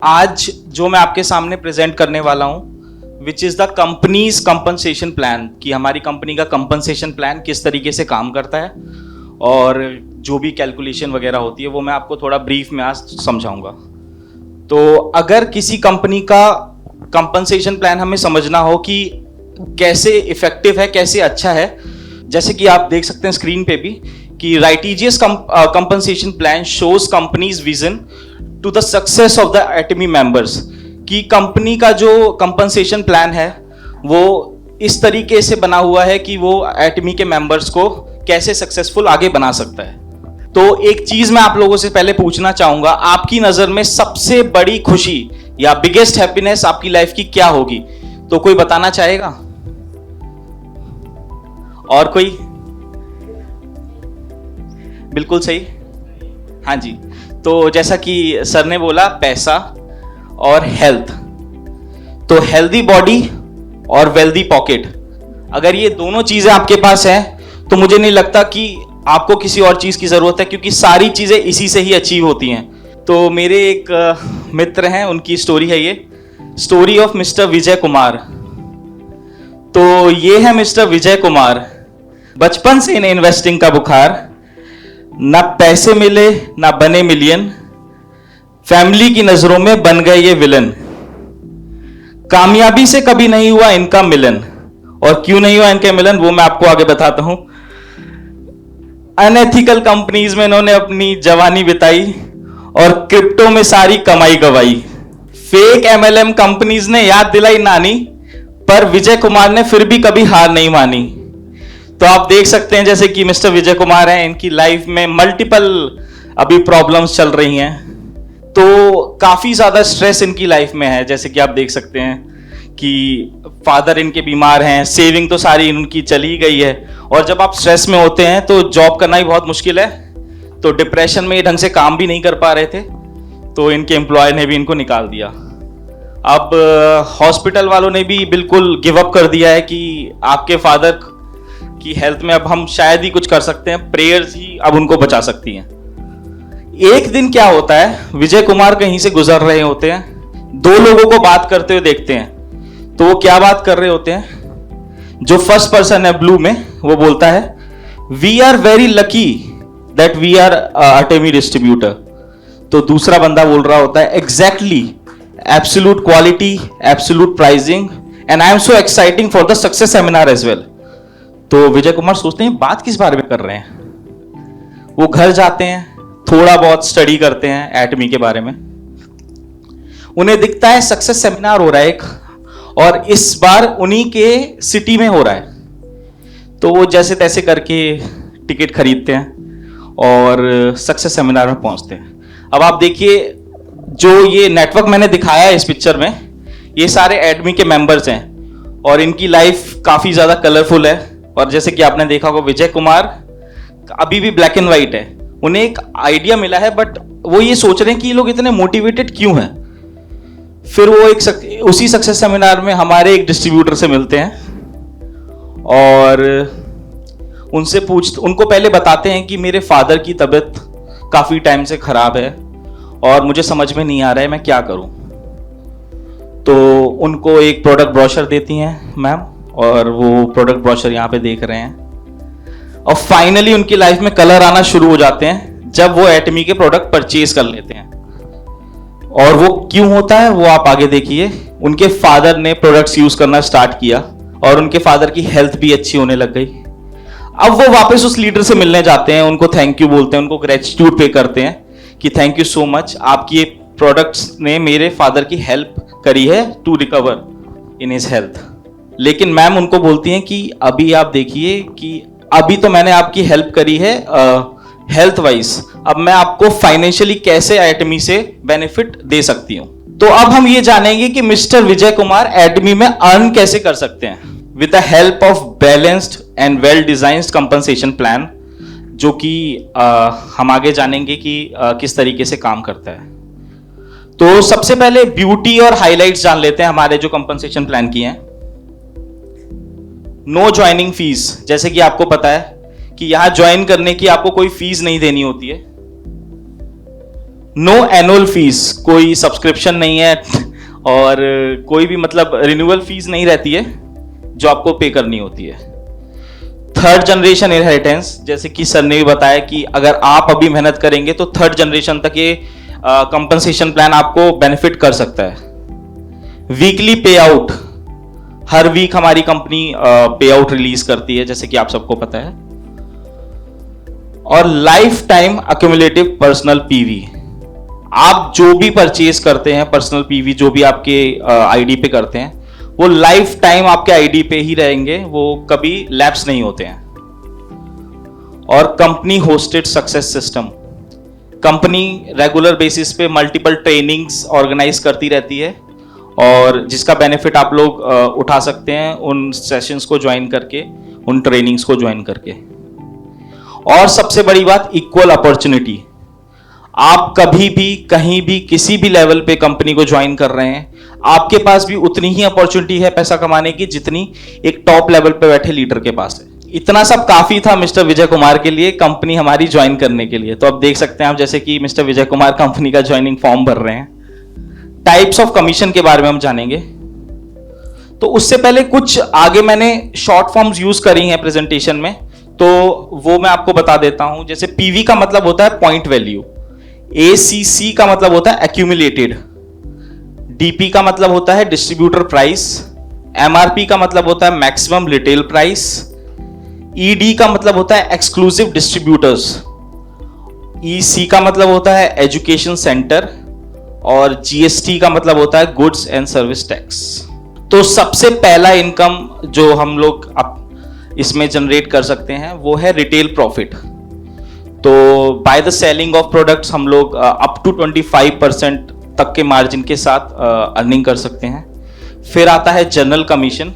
आज जो मैं आपके सामने प्रेजेंट करने वाला हूं which is the companies compensation plan, कि हमारी कंपनी का कंपनसेशन प्लान किस तरीके से काम करता है और जो भी कैलकुलेशन वगैरह होती है वो मैं आपको थोड़ा ब्रीफ में आज समझाऊंगा। तो अगर किसी कंपनी का कंपनसेशन प्लान हमें समझना हो कि कैसे इफेक्टिव है, कैसे अच्छा है, जैसे कि आप देख सकते हैं स्क्रीन पे भी कि righteous compensation plan shows company's vision to the success of the Atomy members, कि कंपनी का जो कंपनसेशन प्लान है वो इस तरीके से बना हुआ है कि वो एटमी के मेंबर्स को कैसे सक्सेसफुल आगे बना सकता है। तो एक चीज मैं आप लोगों से पहले पूछना चाहूंगा, आपकी नजर में सबसे बड़ी खुशी या बिगेस्ट हैप्पीनेस आपकी लाइफ की क्या होगी? तो कोई बताना चाहेगा? और कोई? बिल्कुल सही, हाँ जी। तो जैसा कि सर ने बोला, पैसा और हेल्थ। तो हेल्दी बॉडी और वेल्दी पॉकेट, अगर ये दोनों चीजें आपके पास हैं तो मुझे नहीं लगता कि आपको किसी और चीज की जरूरत है, क्योंकि सारी चीजें इसी से ही अचीव होती हैं। तो मेरे एक मित्र हैं, उनकी स्टोरी है, ये story of mister Vijay Kumar. तो ये है मिस्टर विजय कुमार। बचपन से इन्हें इन्वेस्टिंग का बुखार, ना पैसे मिले ना बने मिलियन, फैमिली की नजरों में बन गए ये विलन। कामयाबी से कभी नहीं हुआ इनका मिलन, और क्यों नहीं हुआ इनका मिलन वो मैं आपको आगे बताता हूं। अनएथिकल कंपनीज में इन्होंने अपनी जवानी बिताई और क्रिप्टो में सारी कमाई गवाई। फेक एमएलएम कंपनीज ने याद दिलाई नानी, पर विजय कुमार ने फिर भी कभी हार नहीं मानी। तो आप देख सकते हैं जैसे कि मिस्टर विजय कुमार हैं, इनकी लाइफ में मल्टीपल अभी प्रॉब्लम्स चल रही हैं। तो काफी ज्यादा स्ट्रेस इनकी लाइफ में है, जैसे कि आप देख सकते हैं कि फादर इनके बीमार हैं, सेविंग तो सारी इनकी चली गई है, और जब आप स्ट्रेस में होते हैं तो जॉब करना ही बहुत मुश्किल है। तो डिप्रेशन में ये ढंग से काम भी नहीं कर पा रहे थे, तो इनके एम्प्लॉयर ने भी इनको निकाल दिया। अब हॉस्पिटल वालों ने भी बिल्कुल गिव अप कर दिया है कि आपके फादर की हेल्थ में अब हम शायद ही कुछ कर सकते हैं, प्रेयर्स ही अब उनको बचा सकती हैं। एक दिन क्या होता है, विजय कुमार कहीं से गुजर रहे होते हैं, दो लोगों को बात करते हुए देखते हैं। तो वो क्या बात कर रहे होते हैं? जो फर्स्ट पर्सन है ब्लू में, वो बोलता है, we are very lucky that we are Atomy distributor. तो दूसरा बंदा बोल रहा होता है, exactly, absolute quality, absolute pricing, and I am so exciting for the success seminar as well. तो विजय कुमार सोचते हैं बात किस बारे में कर रहे हैं। वो घर जाते हैं, थोड़ा बहुत स्टडी करते हैं एटमी के बारे में। उन्हें दिखता है सक्सेस सेमिनार हो रहा है एक, और इस बार उन्हीं के सिटी में हो रहा है। तो वो जैसे तैसे करके टिकट खरीदते हैं और सक्सेस सेमिनार में पहुंचते हैं। अब आप देखिए, जो ये नेटवर्क मैंने दिखाया है इस पिक्चर में, ये सारे एटमी के मेंबर्स हैं और इनकी लाइफ काफी ज्यादा कलरफुल है। और जैसे कि आपने देखा होगा, विजय कुमार अभी भी ब्लैक एंड व्हाइट है। उन्हें एक आइडिया मिला है, बट वो ये सोच रहे हैं कि ये लोग इतने मोटिवेटेड क्यों हैं। फिर वो उसी सक्सेस सेमिनार में हमारे एक डिस्ट्रीब्यूटर से मिलते हैं और उनको पहले बताते हैं कि मेरे फादर की तबीयत काफी टाइम से खराब है और मुझे समझ में नहीं आ रहा है मैं क्या करूं। तो उनको एक प्रोडक्ट ब्रोशर देती हैं मैम, और वो प्रोडक्ट ब्रोशर यहाँ पे देख रहे हैं। और फाइनली उनकी लाइफ में कलर आना शुरू हो जाते हैं जब वो एटमी के प्रोडक्ट परचेज कर लेते हैं। और वो क्यों होता है वो आप आगे देखिए। उनके फादर ने प्रोडक्ट्स यूज करना स्टार्ट किया और उनके फादर की हेल्थ भी अच्छी होने लग गई। अब वो वापस उस लीडर से मिलने जाते हैं, उनको थैंक यू बोलते हैं, उनको ग्रेटिट्यूड पे करते हैं कि थैंक यू सो मच, आपकी ये प्रोडक्ट्स ने मेरे फादर की हेल्प करी है to recover in his health. लेकिन मैम उनको बोलती हैं कि अभी आप देखिए कि अभी तो मैंने आपकी हेल्प करी है हेल्थ वाइज, अब मैं आपको फाइनेंशियली कैसे एटमी से बेनिफिट दे सकती हूँ। तो अब हम ये जानेंगे कि मिस्टर विजय कुमार एटमी में अर्न कैसे कर सकते हैं with the help of balanced and well designed compensation plan, जो कि हम आगे जानेंगे कि किस तरीके से काम करता है। तो सबसे पहले ब्यूटी और हाइलाइट्स जान लेते हैं हमारे जो कंपनसेशन प्लान की हैं। नो ज्वाइनिंग फीस, जैसे कि आपको पता है कि यहां ज्वाइन करने की आपको कोई फीस नहीं देनी होती है। नो एनुअल फीस, कोई सब्सक्रिप्शन नहीं है और कोई भी मतलब रिन्यूअल फीस नहीं रहती है जो आपको पे करनी होती है। थर्ड जनरेशन इनहेरिटेंस, जैसे कि सर ने भी बताया कि अगर आप अभी मेहनत करेंगे तो थर्ड जनरेशन तक ये कंपनसेशन प्लान आपको बेनिफिट कर सकता है। वीकली पे आउट, हर वीक हमारी कंपनी पे आउट रिलीज करती है, जैसे कि आप सबको पता है। और life time accumulative personal PV, आप जो भी परचेज करते हैं पर्सनल पीवी जो भी आपके आईडी पे करते हैं वो लाइफ टाइम आपके आईडी पे ही रहेंगे, वो कभी लैप्स नहीं होते हैं। और company hosted success system, company regular basis पे मल्टीपल ट्रेनिंग्स ऑर्गेनाइज करती रहती है और जिसका बेनिफिट आप लोग उठा सकते हैं उन सेशंस को ज्वाइन करके, उन ट्रेनिंग्स को ज्वाइन करके। और सबसे बड़ी बात, इक्वल अपॉर्चुनिटी, आप कभी भी कहीं भी किसी भी लेवल पे कंपनी को ज्वाइन कर रहे हैं, आपके पास भी उतनी ही अपॉर्चुनिटी है पैसा कमाने की जितनी एक टॉप लेवल पे बैठे लीडर के पास है। इतना सब काफी था मिस्टर विजय कुमार के लिए कंपनी हमारी ज्वाइन करने के लिए। तो अब देख सकते हैं आप, जैसे कि मिस्टर विजय कुमार कंपनी का ज्वाइनिंग फॉर्म भर रहे हैं। टाइप्स ऑफ कमीशन के बारे में हम जानेंगे। तो उससे पहले कुछ आगे मैंने शॉर्ट फॉर्म्स यूज करी हैं प्रेजेंटेशन में, तो वो मैं आपको बता देता हूं। जैसे पीवी का मतलब होता है पॉइंट वैल्यू, एसीसी का मतलब होता है एक्यूमुलेटेड, डीपी का मतलब होता है डिस्ट्रीब्यूटर प्राइस, एमआरपी का मतलब होता है मैक्सिमम रिटेल प्राइस, ईडी का मतलब होता है एक्सक्लूसिव डिस्ट्रीब्यूटर्स, ईसी का मतलब होता है एजुकेशन सेंटर और जीएसटी का मतलब होता है गुड्स एंड सर्विस टैक्स। तो सबसे पहला इनकम जो हम लोग इसमें जनरेट कर सकते हैं वो है रिटेल प्रॉफिट। तो by the selling of products हम लोग अप टू 25% तक के मार्जिन के साथ अर्निंग कर सकते हैं। फिर आता है general commission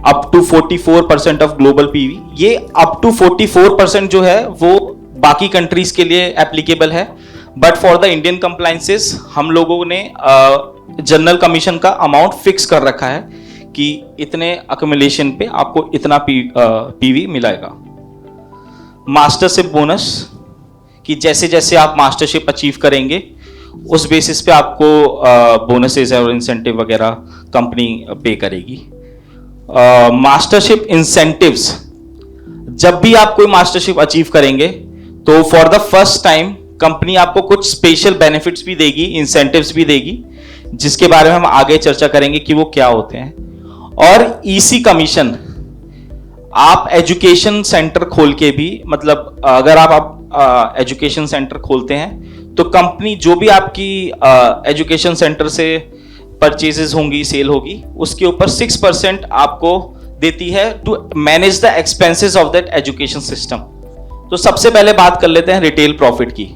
up to 44% of global PV. ये अप टू 44% जो है वो बाकी कंट्रीज के लिए एप्लीकेबल है, but for the Indian compliances हम लोगों ने जनरल कमीशन का अमाउंट फिक्स कर रखा है कि इतने अक्यूमुलेशन पे आपको इतना पीवी मिलेगा। मास्टरशिप बोनस, कि जैसे जैसे आप मास्टरशिप अचीव करेंगे उस बेसिस पे आपको बोनसेस और इंसेंटिव वगैरह कंपनी पे करेगी। मास्टरशिप इंसेंटिव्स, जब भी आप कोई मास्टरशिप अचीव करेंगे तो for the first time company आपको कुछ स्पेशल बेनिफिट्स भी देगी, इंसेंटिव्स भी देगी, जिसके बारे में हम आगे चर्चा करेंगे कि वो क्या होते हैं। और ईसी कमीशन, आप एजुकेशन सेंटर खोल के भी, मतलब अगर आप एजुकेशन सेंटर खोलते हैं तो कंपनी जो भी आपकी एजुकेशन सेंटर से परचेजेस होंगी, सेल होगी, उसके ऊपर 6% आपको देती है to manage the expenses of that education system. तो सबसे पहले बात कर लेते हैं रिटेल प्रॉफिट की।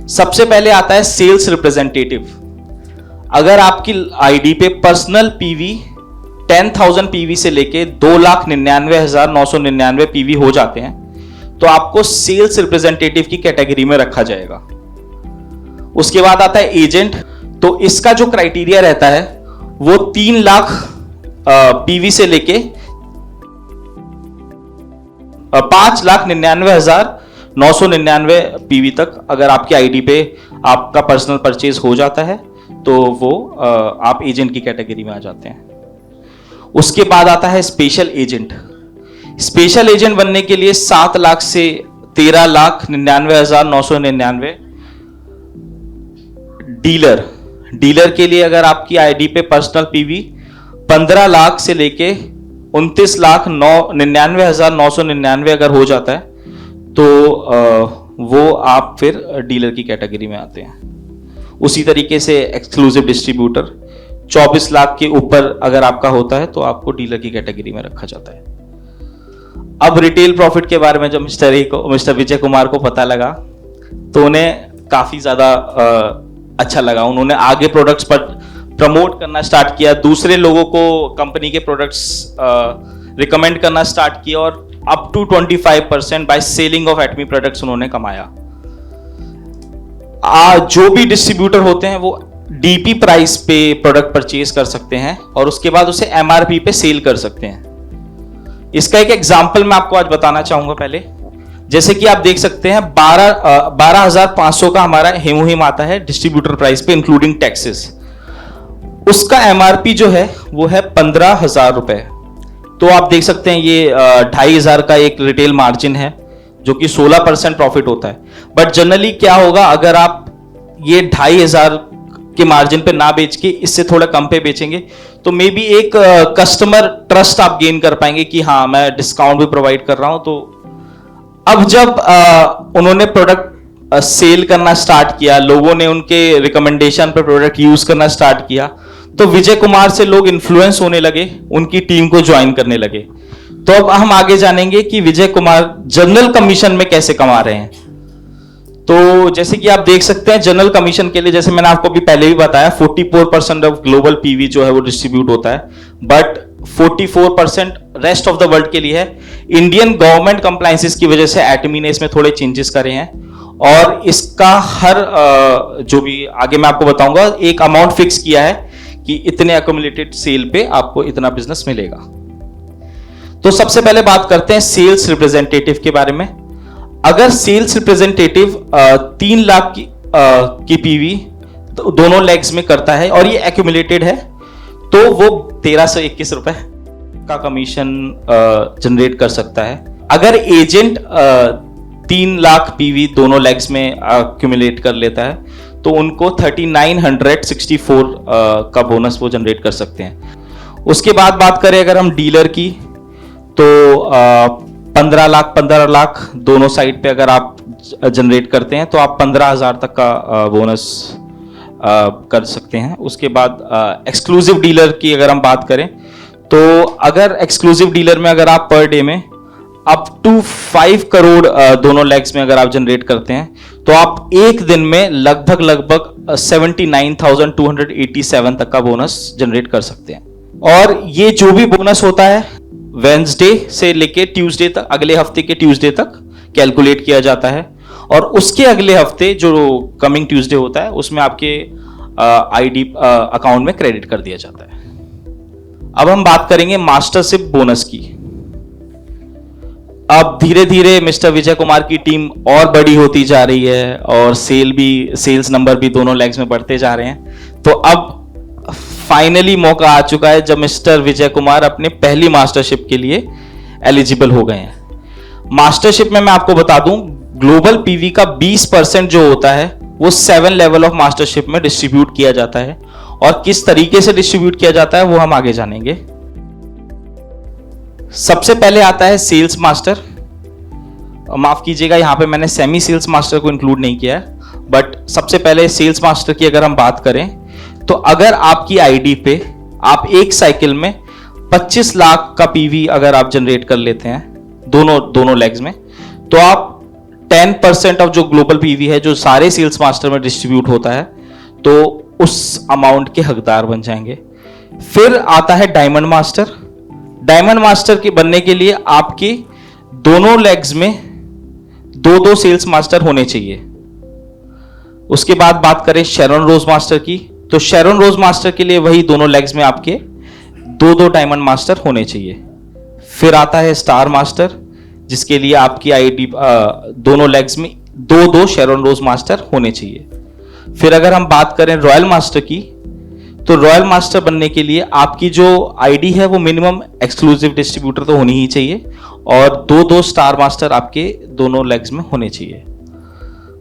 सबसे पहले आता है सेल्स रिप्रेजेंटेटिव। अगर आपकी आईडी पे पर्सनल पीवी 10,000 पीवी से लेके 2,99,999 पीवी हो जाते हैं तो आपको सेल्स रिप्रेजेंटेटिव की कैटेगरी में रखा जाएगा। उसके बाद आता है एजेंट। तो इसका जो क्राइटेरिया रहता है वो 3 लाख पीवी से लेके 5,99,999 पीवी तक अगर आपकी आईडी पे आपका पर्सनल परचेज हो जाता है तो वो आप एजेंट की कैटेगरी में आ जाते हैं। उसके बाद आता है स्पेशल एजेंट। स्पेशल एजेंट बनने के लिए 7 लाख से 13,99,999। डीलर के लिए अगर आपकी आईडी पे पर्सनल पीवी 15 लाख से लेके 29,99,999 अगर हो जाता है तो वो आप फिर डीलर की कैटेगरी में आते हैं। उसी तरीके से एक्सक्लूसिव डिस्ट्रीब्यूटर 24 लाख के ऊपर अगर आपका होता है तो आपको डीलर की कैटेगरी में रखा जाता है। अब रिटेल प्रॉफिट के बारे में जब मिस्टर विजय कुमार को पता लगा तो उन्हें काफी ज्यादा अच्छा लगा। उन्होंने आगे प्रोडक्ट्स पर प्रमोट करना स्टार्ट किया, दूसरे लोगों को कंपनी के प्रोडक्ट्स रिकमेंड करना स्टार्ट किया और up to 25% by selling of Atomy products उन्होंने कमाया। जो भी डिस्ट्रीब्यूटर होते हैं वो डीपी प्राइस पे प्रोडक्ट परचेज कर सकते हैं और उसके बाद उसे एमआरपी पे सेल कर सकते हैं। इसका एक एग्जांपल मैं आपको आज बताना चाहूंगा। पहले जैसे कि आप देख सकते हैं 12,500 का हमारा हेमोहिम आता है डिस्ट्रीब्यूटर प्राइस पे इंक्लूडिंग टैक्सेस। उसका एमआरपी जो है वो है 15,000 रुपए। तो आप देख सकते हैं ये 2,500 का एक रिटेल मार्जिन है जो कि 16% प्रॉफिट होता है। बट जनरली क्या होगा, अगर आप ये 2,500 के मार्जिन पे ना बेच के इससे थोड़ा कम पे बेचेंगे तो मे बी एक कस्टमर ट्रस्ट आप गेन कर पाएंगे कि हाँ मैं डिस्काउंट भी प्रोवाइड कर रहा हूं। तो अब जब उन्होंने प्रोडक्ट सेल करना स्टार्ट किया, लोगों ने उनके रिकमेंडेशन पे प्रोडक्ट यूज करना स्टार्ट किया, तो विजय कुमार से लोग इन्फ्लुएंस होने लगे, उनकी टीम को ज्वाइन करने लगे। तो अब हम आगे जानेंगे कि विजय कुमार जनरल कमीशन में कैसे कमा रहे हैं। तो जैसे कि आप देख सकते हैं जनरल कमीशन के लिए, जैसे मैंने आपको भी पहले भी बताया, 44% ऑफ ग्लोबल पीवी जो है वो डिस्ट्रीब्यूट होता है, but 44% rest of the world के लिए है। इंडियन गवर्नमेंट कंप्लायंसेस की वजह से एटमी ने इसमें थोड़े चेंजेस करे हैं और इसका हर जो भी आगे मैं आपको बताऊंगा एक अमाउंट फिक्स किया है कि इतने अक्यूमुलेटेड सेल पे आपको इतना बिजनेस मिलेगा। तो सबसे पहले बात करते हैं सेल्स रिप्रेजेंटेटिव के बारे में। अगर सेल्स रिप्रेजेंटेटिव 3 लाख की पीवी दोनों लेग्स में करता है और ये एक्यूमुलेटेड है तो वो 1,321 रुपए का कमीशन जनरेट कर सकता है। अगर एजेंट 3 लाख पीवी दोनों लेग्स में एक्यूमुलेट कर लेता है तो उनको 3,964 का बोनस वो जनरेट कर सकते हैं। उसके बाद बात करें अगर हम डीलर की, तो 15 लाख दोनों साइड पे अगर आप जनरेट करते हैं तो आप 15,000 तक का बोनस कर सकते हैं। उसके बाद एक्सक्लूसिव डीलर की अगर हम बात करें तो अगर एक्सक्लूसिव डीलर में अगर आप पर डे में अप टू 5 करोड़ दोनों लेग्स में अगर आप जनरेट करते हैं तो आप एक दिन में लगभग 79,287 तक का बोनस जनरेट कर सकते हैं। और ये जो भी बोनस होता है वेंसडे से लेके ट्यूसडे तक, अगले हफ्ते के ट्यूसडे तक कैलकुलेट किया जाता है और उसके अगले हफ्ते जो कमिंग ट्यूसडे होता है उसमें आपके आईडी अकाउंट में क्रेडिट कर दिया जाता है। अब हम बात करेंगे मास्टरशिप बोनस की। अब धीरे धीरे मिस्टर विजय कुमार की टीम और बड़ी होती जा रही है और सेल्स नंबर भी दोनों लेग्स में बढ़ते जा रहे हैं। तो अब फाइनली मौका आ चुका है जब मिस्टर विजय कुमार अपने पहली मास्टरशिप के लिए एलिजिबल हो गए हैं। मास्टरशिप में मैं आपको बता दूं ग्लोबल पीवी का 20% जो होता है वो 7 लेवल ऑफ मास्टरशिप में डिस्ट्रीब्यूट किया जाता है और किस तरीके से डिस्ट्रीब्यूट किया जाता है वो हम आगे जानेंगे। सबसे पहले आता है सेल्स मास्टर। माफ कीजिएगा यहां पे मैंने सेमी सेल्स मास्टर को इंक्लूड नहीं किया है, बट सबसे पहले सेल्स मास्टर की अगर हम बात करें तो अगर आपकी आईडी पे आप एक साइकिल में 25 लाख का पीवी अगर आप जनरेट कर लेते हैं दोनों लेग्स में, तो आप 10% ऑफ जो ग्लोबल पीवी है जो सारे सेल्स मास्टर में डिस्ट्रीब्यूट होता है तो उस अमाउंट के हकदार बन जाएंगे। फिर आता है डायमंड मास्टर। डायमंड मास्टर के बनने के लिए आपके दोनों लेग्स में 2-2 सेल्स मास्टर होने चाहिए। उसके बाद बात करें शेरॉन रोज मास्टर की, तो शेरॉन रोज मास्टर के लिए वही दोनों लेग्स में आपके 2-2 डायमंड मास्टर होने चाहिए। फिर आता है स्टार मास्टर जिसके लिए आपकी आईडी दोनों लेग्स में 2-2 शेरॉन रोज मास्टर होने चाहिए। फिर अगर हम बात करें रॉयल मास्टर की, तो रॉयल मास्टर बनने के लिए आपकी जो आईडी है वो मिनिमम एक्सक्लूसिव डिस्ट्रीब्यूटर तो होनी ही चाहिए और 2-2 स्टार मास्टर आपके दोनों लेग्स में होने चाहिए।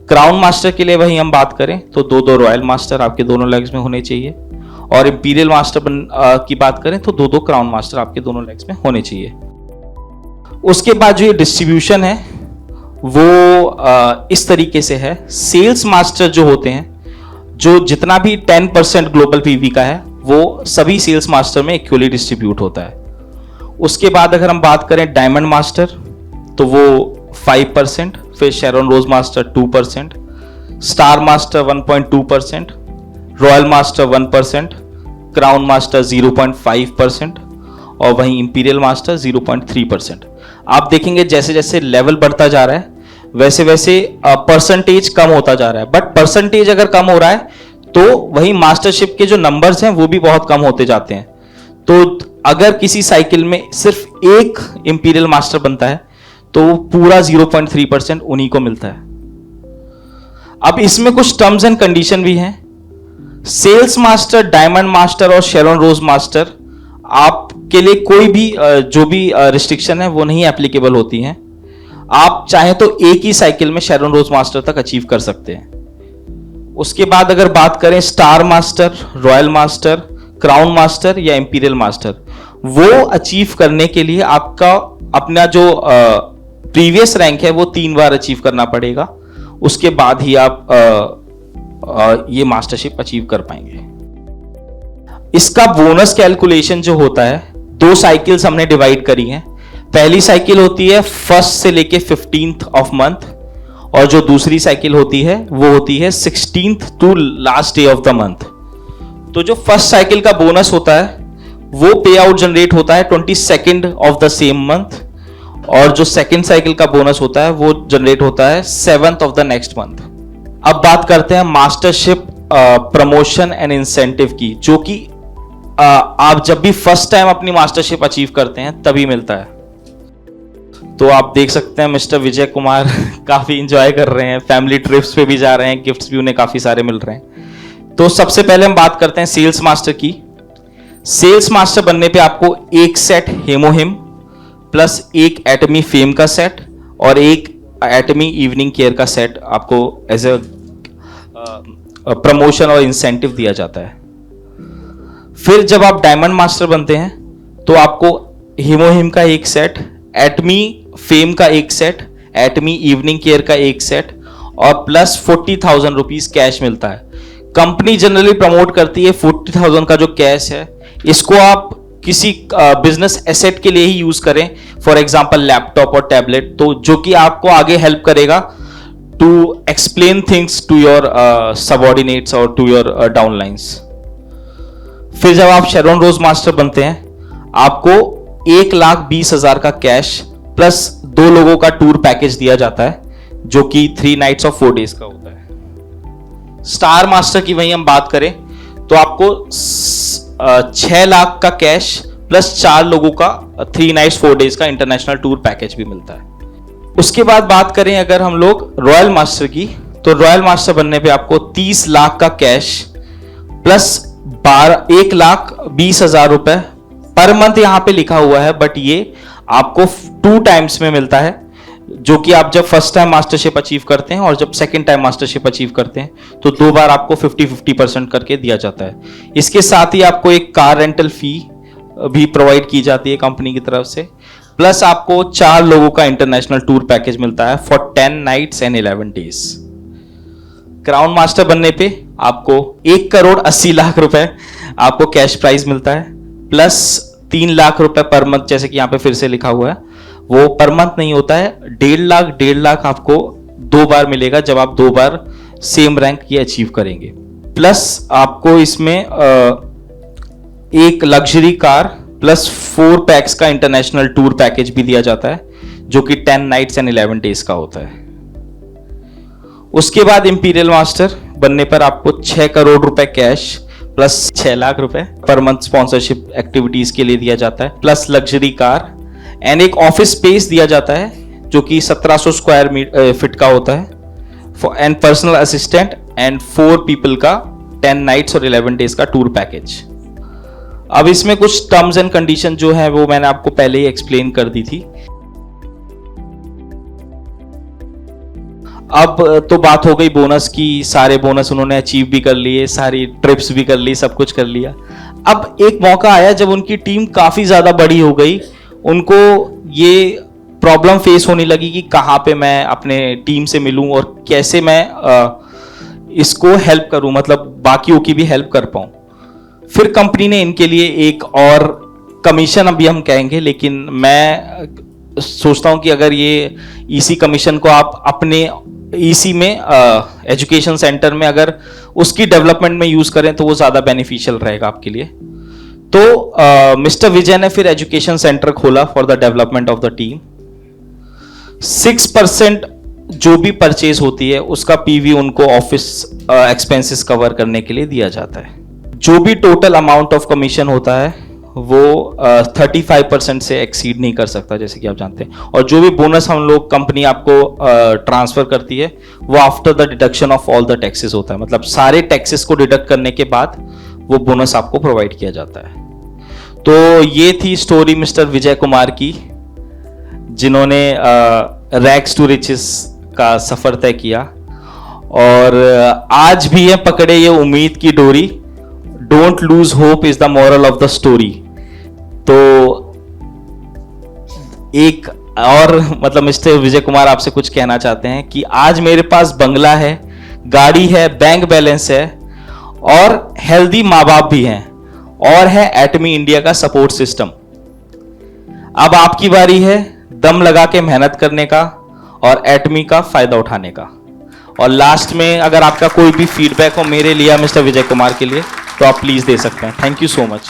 क्राउन मास्टर के लिए वही हम बात करें तो 2-2 रॉयल मास्टर आपके दोनों लेग्स में होने चाहिए और इंपीरियल मास्टर की बात करें तो 2-2 क्राउन मास्टर आपके दोनों लेग्स में होने चाहिए। उसके बाद जो ये डिस्ट्रीब्यूशन है वो इस तरीके से है। सेल्स मास्टर जो होते हैं, जो जितना भी 10% ग्लोबल पीवी का है वो सभी सेल्स मास्टर में इक्वली डिस्ट्रीब्यूट होता है। उसके बाद अगर हम बात करें डायमंड मास्टर तो वो 5%, फिर Sharon Rose master 2%, star master 1.2%, royal master 1%, crown master 0.5% और वहीं इंपीरियल मास्टर 0.3%। आप देखेंगे जैसे जैसे लेवल बढ़ता जा रहा है वैसे वैसे परसेंटेज कम होता जा रहा है, बट परसेंटेज अगर कम हो रहा है तो वही मास्टरशिप के जो नंबर्स हैं वो भी बहुत कम होते जाते हैं। तो अगर किसी साइकिल में सिर्फ एक इंपीरियल मास्टर बनता है तो पूरा 0.3% उन्हीं को मिलता है। अब इसमें कुछ टर्म्स एंड कंडीशन भी हैं। सेल्स मास्टर, डायमंड मास्टर और शेरॉन रोज मास्टर आपके लिए कोई भी जो भी रिस्ट्रिक्शन है वो नहीं एप्लीकेबल होती हैं। आप चाहें तो एक ही साइकिल में शेरॉन रोज मास्टर तक अचीव कर सकते हैं। उसके बाद अगर बात करें star master, royal master, crown master या इंपीरियल मास्टर, वो अचीव करने के लिए आपका अपना जो प्रीवियस रैंक है वो 3 बार अचीव करना पड़ेगा। उसके बाद ही आप ये मास्टरशिप अचीव कर पाएंगे। इसका बोनस कैलकुलेशन जो होता है, 2 साइकिल्स हमने डिवाइड करी हैं। पहली साइकिल होती है 1st से लेके 15th ऑफ मंथ, और जो दूसरी साइकिल होती है वो होती है 16th to last day of the month. तो जो फर्स्ट साइकिल का बोनस होता है वो पे आउट जनरेट होता है 22nd of the same month, और जो सेकेंड साइकिल का बोनस होता है वो जनरेट होता है 7th of the next month. अब बात करते हैं मास्टरशिप प्रमोशन एंड इंसेंटिव की, जो कि आप जब भी फर्स्ट टाइम अपनी मास्टरशिप अचीव करते हैं तभी मिलता है। तो आप देख सकते हैं मिस्टर विजय कुमार काफी इंजॉय कर रहे हैं, फैमिली ट्रिप्स पे भी जा रहे हैं, गिफ्ट्स भी उन्हें काफी सारे मिल रहे हैं। तो सबसे पहले हम बात करते हैं सेल्स मास्टर की। सेल्स मास्टर बनने पे आपको एक सेट हेमोहिम प्लस एक एटमी फेम का सेट और एक एटमी इवनिंग केयर का सेट आपको एज ए प्रमोशन और इंसेंटिव दिया जाता है। फिर जब आप डायमंड मास्टर बनते हैं तो आपको हेमोहिम का एक सेट, एटमी फेम का एक सेट, एटमी इवनिंग केयर का एक सेट और प्लस 40,000 रुपीज कैश मिलता है। कंपनी जनरली प्रमोट करती है 40,000 का जो कैश है इसको आप किसी बिजनेस एसेट के लिए ही यूज करें, फॉर एग्जांपल लैपटॉप और टैबलेट, तो जो कि आपको आगे हेल्प करेगा to explain things to your subordinates और टू योर डाउनलाइंस। फिर जब आप शेरॉन रोज मास्टर बनते हैं आपको 1,20,000 का कैश प्लस 2 लोगों का टूर पैकेज दिया जाता है, जो कि 3 नाइट्स और 4 डेज का होता है। स्टार मास्टर की वहीं हम बात करें तो आपको 6 लाख का कैश प्लस 4 लोगों का 3 नाइट्स 4 डेज का इंटरनेशनल टूर पैकेज भी मिलता है। उसके बाद बात करें अगर हम लोग रॉयल मास्टर की, तो रॉयल मास्टर बनने पे आपको 30 लाख का कैश प्लस 1,20,000 रुपए पर मंथ यहां पे लिखा हुआ है, बट ये आपको 2 टाइम्स में मिलता है, जो कि आप जब फर्स्ट टाइम मास्टरशिप अचीव करते हैं और जब सेकंड टाइम मास्टरशिप अचीव करते हैं तो 2 बार आपको 50-50% करके दिया जाता है। इसके साथ ही आपको एक कार रेंटल फी भी प्रोवाइड की जाती है कंपनी की तरफ से, प्लस आपको 4 लोगों का इंटरनेशनल टूर पैकेज मिलता है for 10 nights and 11 days. Crown master बनने पे आपको 1,80,00,000 रुपए आपको कैश प्राइज मिलता है, प्लस 3 लाख रुपए पर मंथ, जैसे कि यहाँ पे फिर से लिखा हुआ है, वो पर मंथ नहीं होता है, 1.5 लाख आपको 2 बार मिलेगा जब आप 2 बार सेम रैंक ये अचीव करेंगे। प्लस आपको इसमें एक लग्जरी कार प्लस 4 पैक्स का इंटरनेशनल टूर पैकेज भी दिया जाता है, जो कि 10 नाइट्स एंड 11 डेज का होता है। उसके बाद इंपीरियल मास्टर बनने पर आपको 6 करोड़ रुपए कैश प्लस 6 लाख रुपए पर मंथ स्पॉन्सरशिप एक्टिविटीज के लिए दिया जाता है, प्लस लग्जरी कार एंड एक ऑफिस स्पेस दिया जाता है जो कि 1700 स्क्वायर फीट का होता है, and personal assistant and 4 people का 10 नाइट्स और 11 डेज का टूर पैकेज। अब इसमें कुछ टर्म्स एंड कंडीशन जो है वो मैंने आपको पहले ही एक्सप्लेन कर दी थी। अब तो बात हो गई बोनस की, सारे बोनस उन्होंने अचीव भी कर लिए, सारी ट्रिप्स भी कर ली, सब कुछ कर लिया। अब एक मौका आया जब उनकी टीम काफी ज्यादा बड़ी हो गई, उनको ये प्रॉब्लम फेस होने लगी कि कहाँ पे मैं अपने टीम से मिलूं और कैसे मैं इसको हेल्प करूं, मतलब बाकियों की भी हेल्प कर पाऊं। फिर कंपनी ने इनके लिए एक और कमीशन, अभी हम कहेंगे, लेकिन मैं सोचता हूं कि अगर ये ईसी कमीशन को आप अपने ईसी में एजुकेशन सेंटर में अगर उसकी डेवलपमेंट में यूज करें तो वो ज्यादा बेनिफिशियल रहेगा आपके लिए। तो मिस्टर विजय ने फिर एजुकेशन सेंटर खोला for the development of the team. 6% जो भी परचेज होती है उसका पीवी उनको ऑफिस एक्सपेंसेस कवर करने के लिए दिया जाता है। जो भी टोटल अमाउंट ऑफ कमीशन होता है वो 35% से एक्सीड नहीं कर सकता, जैसे कि आप जानते हैं। और जो भी बोनस हम लोग कंपनी आपको ट्रांसफर करती है वो after the deduction of all the taxes होता है, मतलब सारे टैक्सेस को डिडक्ट करने के बाद वो बोनस आपको प्रोवाइड किया जाता है। तो ये थी स्टोरी मिस्टर विजय कुमार की, जिन्होंने रैग्स टू रिचेस का सफर तय किया और आज भी है पकड़े ये उम्मीद की डोरी। Don't lose hope is the moral of the story. तो एक और मतलब मिस्टर विजय कुमार आपसे कुछ कहना चाहते हैं कि आज मेरे पास बंगला है, गाड़ी है, बैंक बैलेंस है और हेल्दी माँ बाप भी हैं और है एटमी इंडिया का सपोर्ट सिस्टम। अब आपकी बारी है दम लगा के मेहनत करने का और एटमी का फायदा उठाने का। और लास्ट में अगर आपका कोई भी फीडबैक हो मेरे लिए मिस्टर विजय कुमार के लिए तो आप प्लीज दे सकते हैं। Thank you so much.